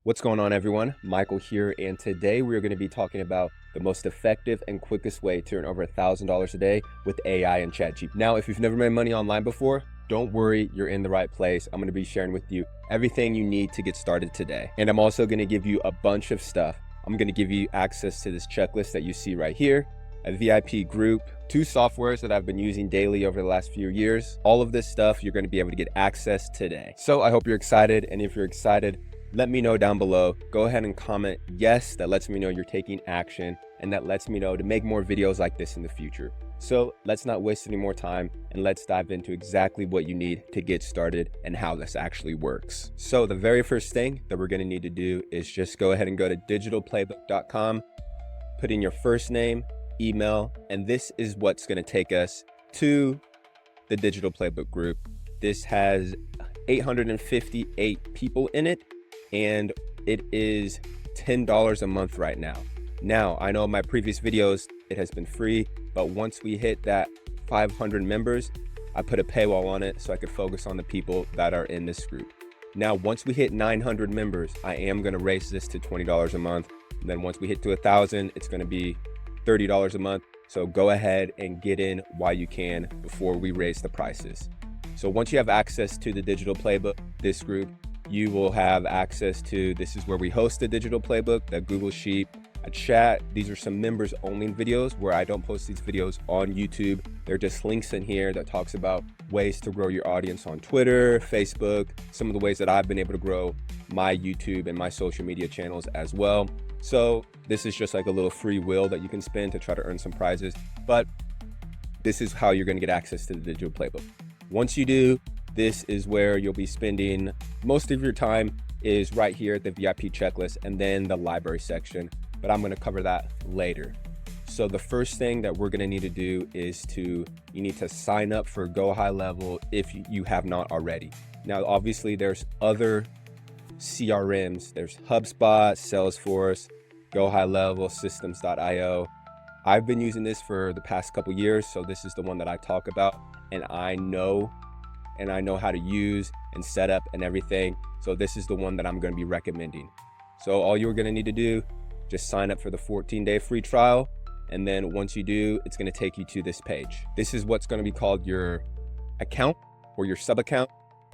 What's going on, everyone? Michael here, and today we're going to be talking about the most effective and quickest way to earn over $1,000 a day with AI and ChatGPT. Now, if you've never made money online before, don't worry, you're in the right place. I'm going to be sharing with you everything you need to get started today. And I'm also going to give you a bunch of stuff. I'm going to give you access to this checklist that you see right here, a VIP group, 2 softwares that I've been using daily over the last few years. All of this stuff you're going to be able to get access today. So I hope you're excited. And if you're excited, let me know down below. Go ahead and comment yes, that lets me know you're taking action, and that lets me know to make more videos like this in the future. So let's not waste any more time, and let's dive into exactly what you need to get started and how this actually works. So the very first thing that we're going to need to do is just go ahead and go to digitalplaybook.com, put in your first name, email, and this is what's going to take us to the Digital Playbook group. This has 858 people in it, and it is $10 a month right now. Now, I know in my previous videos, it has been free, but once we hit that 500 members, I put a paywall on it so I could focus on the people that are in this group. Now, once we hit 900 members, I am gonna raise this to $20 a month. And then once we hit to 1,000, it's gonna be $30 a month. So go ahead and get in while you can before we raise the prices. So once you have access to the Digital Playbook, this group, you will have access to, this is where we host the Digital Playbook, the Google Sheet, a chat. These are some members only videos where I don't post these videos on YouTube. They're just links in here that talks about ways to grow your audience on Twitter, Facebook, some of the ways that I've been able to grow my YouTube and my social media channels as well. So this is just like a little free will that you can spend to try to earn some prizes, but this is how you're gonna get access to the Digital Playbook. Once you do, this is where you'll be spending most of your time, is right here at the VIP checklist and then the library section, but I'm gonna cover that later. So the first thing that we're gonna need to do is you need to sign up for Go High Level if you have not already. Now, obviously there's other CRMs, there's HubSpot, Salesforce, Go High Level, Systems.io. I've been using this for the past couple years, so this is the one that I talk about, and I know how to use and set up and everything. So this is the one that I'm going to be recommending. So all you're going to need to do, just sign up for the 14-day free trial. And then once you do, it's going to take you to this page. This is what's going to be called your account or your sub account.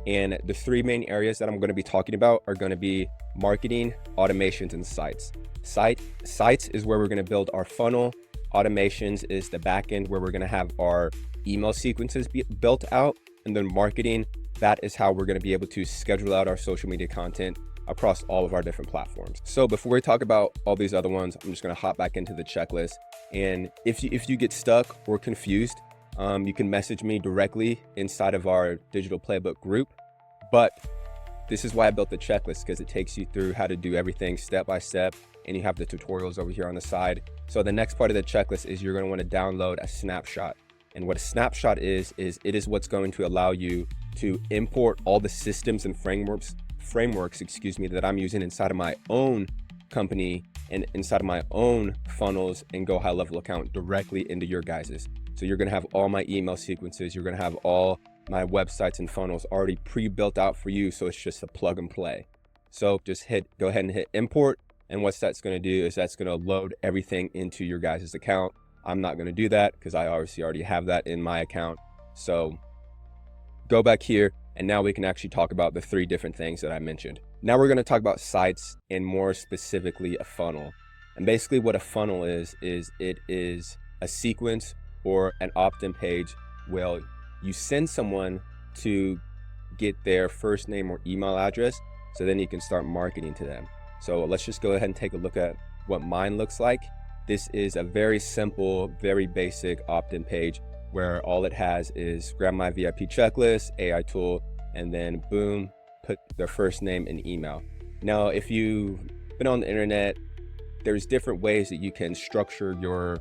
And the 3 main areas that I'm going to be talking about are going to be marketing, automations, and sites. Sites is where we're going to build our funnel. Automations is the back end where we're going to have our email sequences built out. And then marketing, that is how we're going to be able to schedule out our social media content across all of our different platforms. So before we talk about all these other ones, I'm just going to hop back into the checklist. And if you get stuck or confused, you can message me directly inside of our Digital Playbook group. But this is why I built the checklist, because it takes you through how to do everything step by step. And you have the tutorials over here on the side. So the next part of the checklist is you're going to want to download a snapshot. And what a snapshot is it is what's going to allow you to import all the systems and frameworks, that I'm using inside of my own company and inside of my own funnels and Go High Level account directly into your guys's. So you're going to have all my email sequences. You're going to have all my websites and funnels already pre-built out for you. So it's just a plug and play. So just go ahead and hit import. And what that's going to do is that's going to load everything into your guys's account. I'm not going to do that because I obviously already have that in my account. So go back here, and now we can actually talk about the 3 different things that I mentioned. Now we're going to talk about sites and more specifically a funnel. And basically what a funnel is it is a sequence or an opt-in page where you send someone to get their first name or email address, so then you can start marketing to them. So let's just go ahead and take a look at what mine looks like. This is a very simple, very basic opt-in page where all it has is grab my VIP checklist, AI tool, and then boom, put their first name and email. Now, if you've been on the internet, there's different ways that you can structure your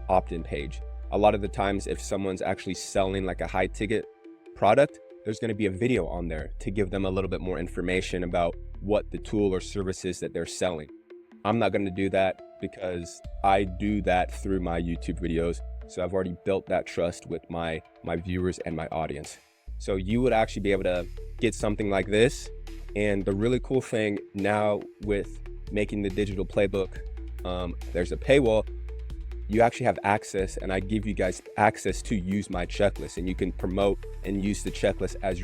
opt-in page. A lot of the times, if someone's actually selling like a high ticket product, there's going to be a video on there to give them a little bit more information about what the tool or service is that they're selling. I'm not going to do that because I do that through my YouTube videos. So I've already built that trust with my viewers and my audience. So you would actually be able to get something like this And the really cool thing now with making the digital playbook, there's a paywall. You actually have access, and I give you guys access to use my checklist, and you can promote and use the checklist as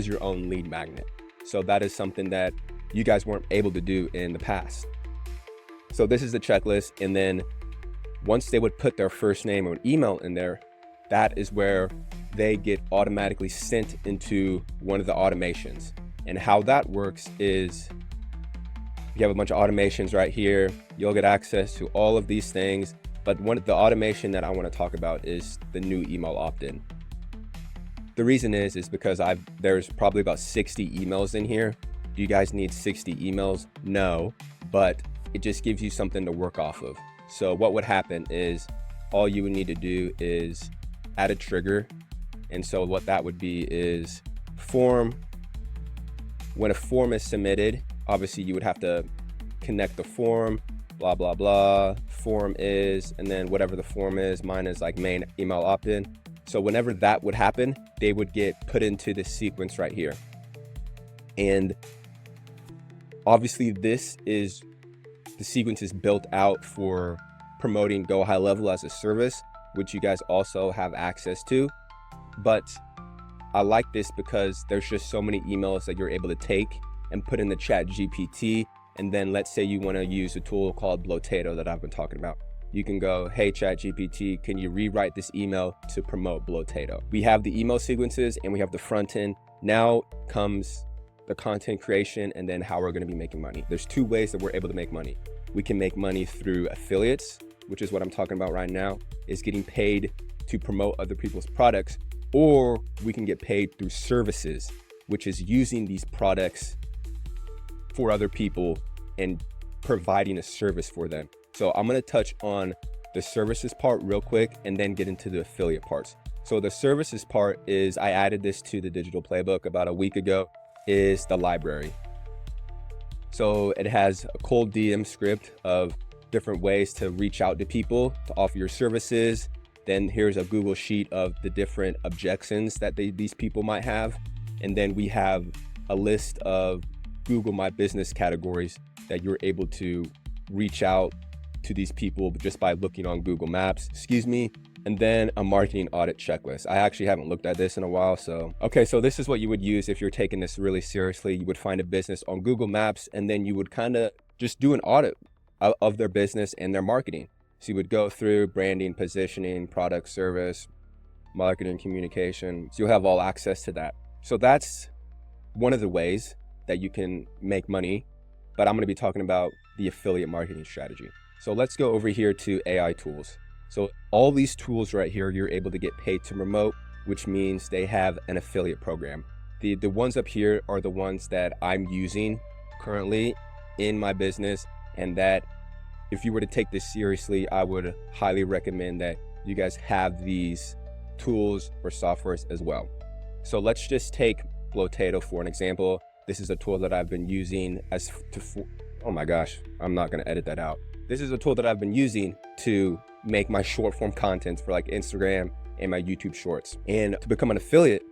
your own lead magnet. So that is something that you guys weren't able to do in the past. So this is the checklist, and then once they would put their first name or email in there, that is where they get automatically sent into one of the automations. And how that works is you have a bunch of automations right here. You'll get access to all of these things. But one of the automation that I want to talk about is the new email opt-in. The reason is because there's probably about 60 emails in here. Do you guys need 60 emails? No, but it just gives you something to work off of. So what would happen is all you would need to do is add a trigger. And so what that would be is form. When a form is submitted, obviously you would have to connect the form, blah, blah, blah, form is, and then whatever the form is, mine is like main email opt-in. So whenever that would happen, they would get put into this sequence right here. And obviously the sequence is built out for promoting Go High Level as a service, which you guys also have access to. But I like this because there's just so many emails that you're able to take and put in the chat GPT. And then let's say you want to use a tool called Blotato that I've been talking about. You can go, hey, chat GPT, can you rewrite this email to promote Blotato? We have the email sequences and we have the front end. Now comes the content creation and then how we're going to be making money. There's two ways that we're able to make money. We can make money through affiliates, which is what I'm talking about right now, is getting paid to promote other people's products, or we can get paid through services, which is using these products for other people and providing a service for them. So I'm going to touch on the services part real quick and then get into the affiliate parts. So the services part is, I added this to the digital playbook about a week ago, is the library. So it has a cold DM script of different ways to reach out to people to offer your services. Then here's a Google sheet of the different objections that these people might have. And then we have a list of Google My Business categories that you're able to reach out to these people just by looking on Google Maps, and then a marketing audit checklist. I actually haven't looked at this in a while. So this is what you would use if you're taking this really seriously. You would find a business on Google Maps and then you would kind of just do an audit of their business and their marketing. So you would go through branding, positioning, product, service, marketing, communication. So you'll have all access to that. So that's one of the ways that you can make money, but I'm going to be talking about the affiliate marketing strategy. So let's go over here to AI tools. So all these tools right here, you're able to get paid to promote, which means they have an affiliate program. The ones up here are the ones that I'm using currently in my business, and that if you were to take this seriously, I would highly recommend that you guys have these tools or softwares as well. So let's just take Blotato for an example. This is a tool that I've been using oh my gosh, I'm not going to edit that out. This is a tool that I've been using to make my short form content for like Instagram and my YouTube shorts. And to become an affiliate,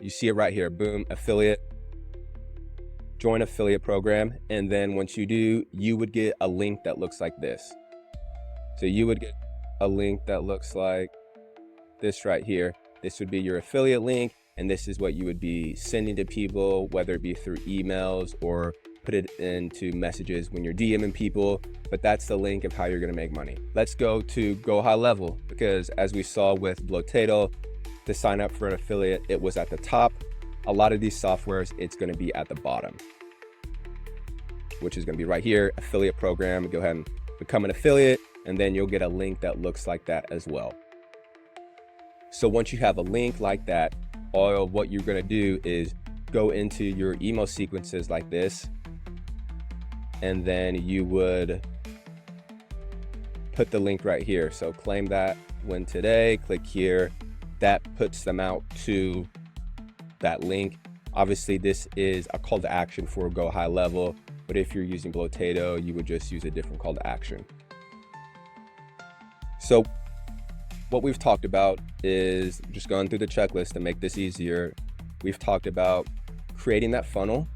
you see it right here, boom, affiliate, join affiliate program. And then once you do, you would get a link that looks like this. So you would get a link that looks like this right here. This would be your affiliate link. And this is what you would be sending to people, whether it be through emails or put it into messages when you're DMing people. But that's the link of how you're going to make money. Let's go to Go High Level, because as we saw with Blotato, to sign up for an affiliate, it was at the top. A lot of these softwares, it's going to be at the bottom, which is going to be right here, affiliate program. Go ahead and become an affiliate, and then you'll get a link that looks like that as well. So once you have a link like that, all what you're going to do is go into your email sequences like this, and then you would put the link right here. So claim that win today, click here. That puts them out to that link. Obviously, this is a call to action for Go High Level, but if you're using Blotato, you would just use a different call to action. So what we've talked about is just going through the checklist to make this easier. We've talked about creating that funnel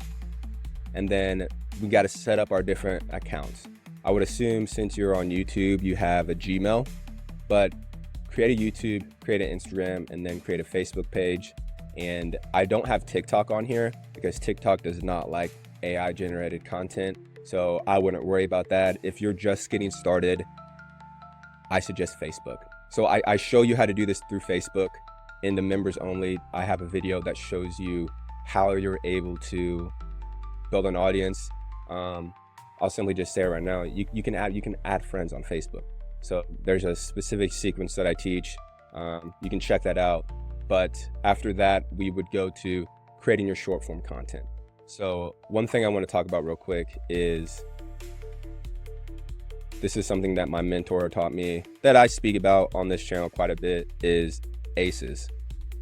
and then we got to set up our different accounts. I would assume since you're on YouTube, you have a Gmail, but create a YouTube, create an Instagram, and then create a Facebook page. And I don't have TikTok on here because TikTok does not like AI generated content. So I wouldn't worry about that. If you're just getting started, I suggest Facebook. So I show you how to do this through Facebook. In the members only, I have a video that shows you how you're able to build an audience. I'll simply just say right now, you can add friends on Facebook. So there's a specific sequence that I teach. You can check that out. But after that, we would go to creating your short form content. So one thing I want to talk about real quick is, this is something that my mentor taught me that I speak about on this channel quite a bit, is ACEs.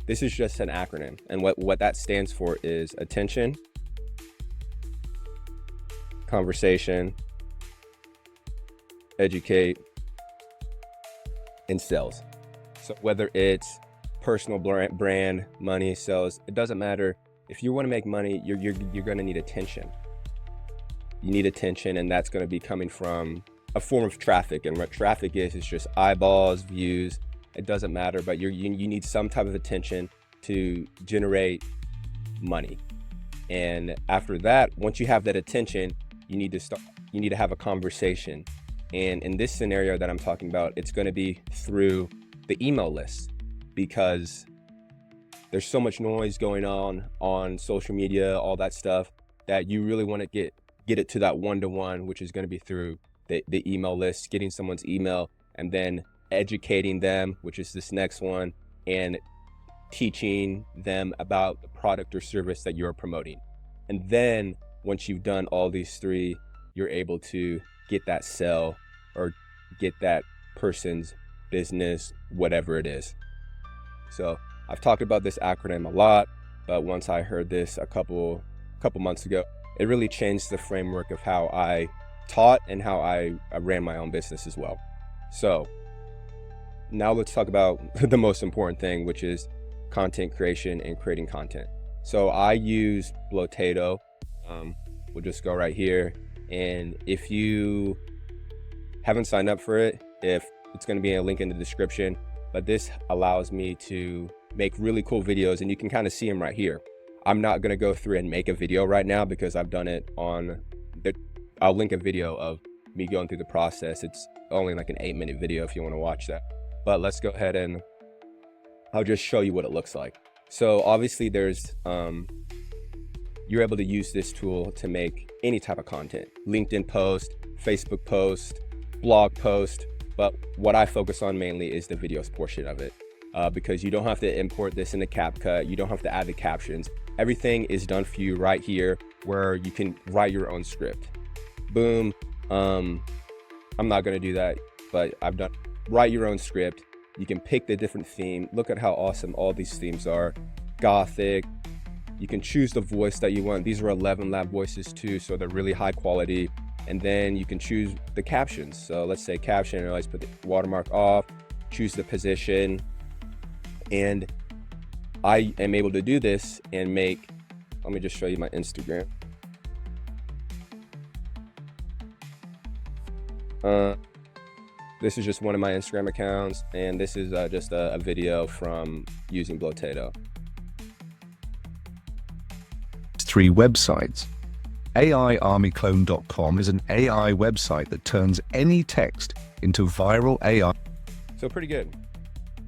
This is just an acronym. And what that stands for is attention, conversation, educate, and sales. So whether it's personal brand, money, sales, it doesn't matter. If you want to make money, you're going to need attention. You need attention, and that's going to be coming from a form of traffic. And what traffic is just eyeballs, views. It doesn't matter, but you need some type of attention to generate money. And after that, once you have that attention, you need to have a conversation. And in this scenario that I'm talking about, it's going to be through the email list, because there's so much noise going on social media, all that stuff, that you really want to get it to that one-to-one, which is going to be through the email list, getting someone's email, and then educating them, which is this next one, and teaching them about the product or service that you're promoting. And then once you've done all these three, you're able to get that sale or get that person's business, whatever it is. So I've talked about this acronym a lot, but once I heard this a couple months ago, it really changed the framework of how I taught and how I ran my own business as well. So now let's talk about the most important thing, which is content creation and creating content. So I use Blotato. We'll just go right here. And if you haven't signed up for it, it's going to be a link in the description, but this allows me to make really cool videos, and you can kind of see them right here. I'm not going to go through and make a video right now because I've done it I'll link a video of me going through the process. It's only like an 8-minute video if you want to watch that. But let's go ahead and I'll just show you what it looks like. So obviously there's, you're able to use this tool to make any type of content, LinkedIn post, Facebook post, blog post. But what I focus on mainly is the videos portion of it, because you don't have to import this into CapCut. You don't have to add the captions. Everything is done for you right here, where you can write your own script. Boom. I'm not going to do that, but I've done write your own script. You can pick the different theme. Look at how awesome all these themes are. Gothic. You can choose the voice that you want. These are 11 lab voices too, so they're really high quality. And then you can choose the captions. So let's say caption, I always put the watermark off, choose the position. And I am able to do this and make, let me just show you my Instagram. This is just one of my Instagram accounts, and this is just a video from using Blotato. 3 websites. AIArmyClone.com is an AI website that turns any text into viral AI. So pretty good.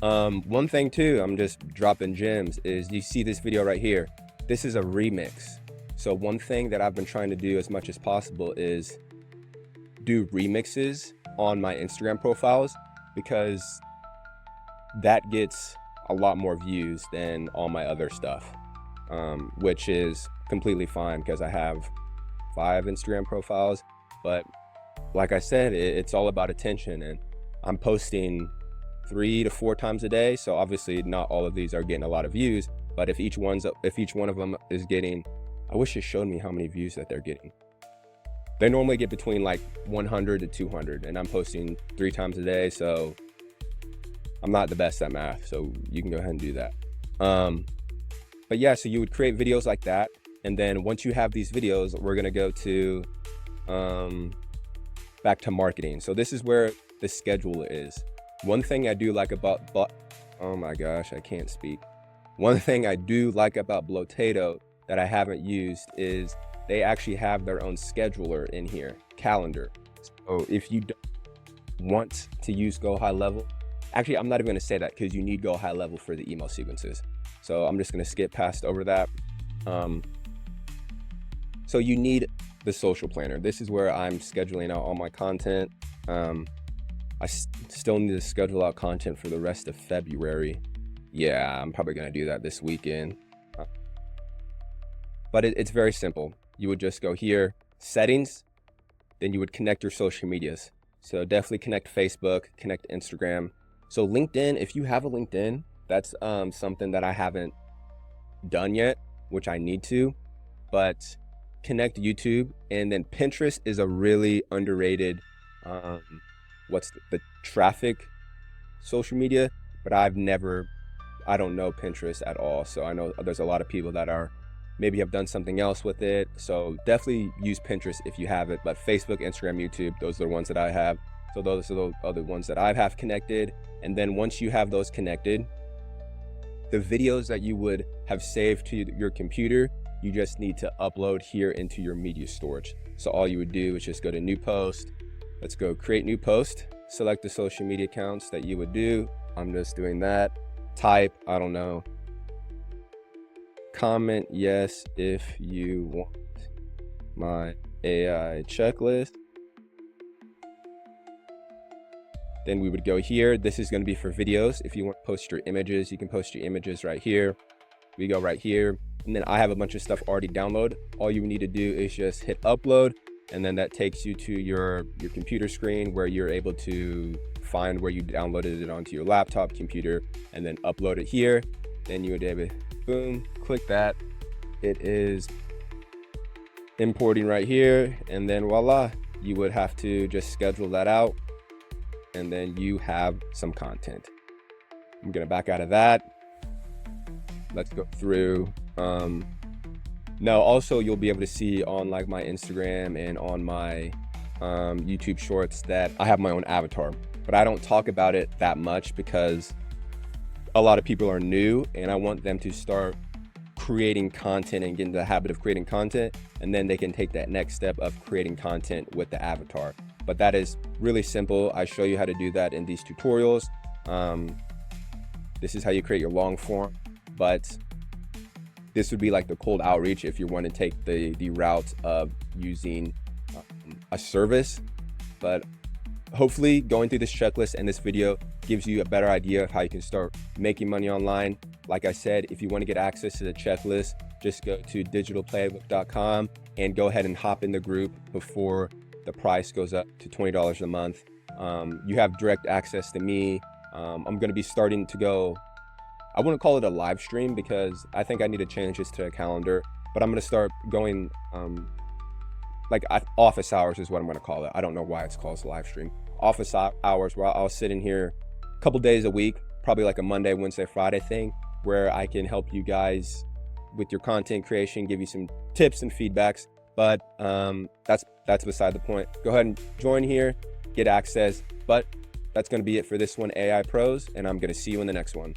One thing too, I'm just dropping gems, is you see this video right here. This is a remix. So one thing that I've been trying to do as much as possible is do remixes on my Instagram profiles, because that gets a lot more views than all my other stuff, which is completely fine because I have 5 Instagram profiles. But like I said, it's all about attention, and I'm posting 3 to 4 times a day. So obviously not all of these are getting a lot of views, but if each one of them is getting, I wish it showed me how many views that they're getting. They normally get between like 100 to 200, and I'm posting 3 times a day. So I'm not the best at math, so you can go ahead and do that. But yeah, so you would create videos like that, And then once you have these videos, we're gonna go to back to marketing. So this is where the schedule is. One thing I do like about, oh my gosh, I can't speak. One thing I do like about Blotato that I haven't used is they actually have their own scheduler in here, calendar. So if you don't want to use Go High Level, actually, I'm not even gonna say that because you need Go High Level for the email sequences. So I'm just gonna skip past over that. So you need the social planner. This is where I'm scheduling out all my content. I still need to schedule out content for the rest of February. Yeah, I'm probably gonna do that this weekend. But it's very simple. You would just go here, settings, then you would connect your social medias. So definitely connect Facebook, connect Instagram. So LinkedIn, if you have a LinkedIn, that's something that I haven't done yet, which I need to, but connect YouTube. And then Pinterest is a really underrated, what's the traffic social media, but I don't know Pinterest at all. So I know there's a lot of people that maybe have done something else with it. So definitely use Pinterest if you have it, but Facebook, Instagram, YouTube, those are the ones that I have. So those are the other ones that I have connected. And then once you have those connected, the videos that you would have saved to your computer, you just need to upload here into your media storage. So all you would do is just go to new post. Let's go create new post, select the social media accounts that you would do. I'm just doing that. Type, I don't know, comment yes if you want my AI checklist. Then we would go here. This is going to be for videos. If you want to post your images, you can post your images right here. We go right here. And then I have a bunch of stuff already downloaded. All you need to do is just hit upload. And then that takes you to your computer screen where you're able to find where you downloaded it onto your laptop computer and then upload it here. Then you would be able to, boom, click that. It is importing right here. And then voila, you would have to just schedule that out. And then you have some content. I'm gonna back out of that. Let's go through. Now also you'll be able to see on like my Instagram and on my YouTube shorts that I have my own avatar, but I don't talk about it that much because a lot of people are new and I want them to start creating content and get into the habit of creating content, and then they can take that next step of creating content with the avatar. But that is really simple. I show you how to do that in these tutorials. This is how you create your long form, but this would be like the cold outreach if you want to take the route of using a service. But hopefully going through this checklist and this video gives you a better idea of how you can start making money online. Like I said, if you want to get access to the checklist, just go to digitalplaybook.com and go ahead and hop in the group before the price goes up to $20 a month. You have direct access to me. I'm going to be starting to go, I wouldn't call it a live stream because I think I need to change this to a calendar, but I'm going to start going like office hours is what I'm going to call it. I don't know why it's called a live stream. Office hours where I'll sit in here a couple days a week, probably like a Monday, Wednesday, Friday thing, where I can help you guys with your content creation, give you some tips and feedbacks. But that's beside the point. Go ahead and join here, get access. But that's going to be it for this one, AI Pros, and I'm going to see you in the next one.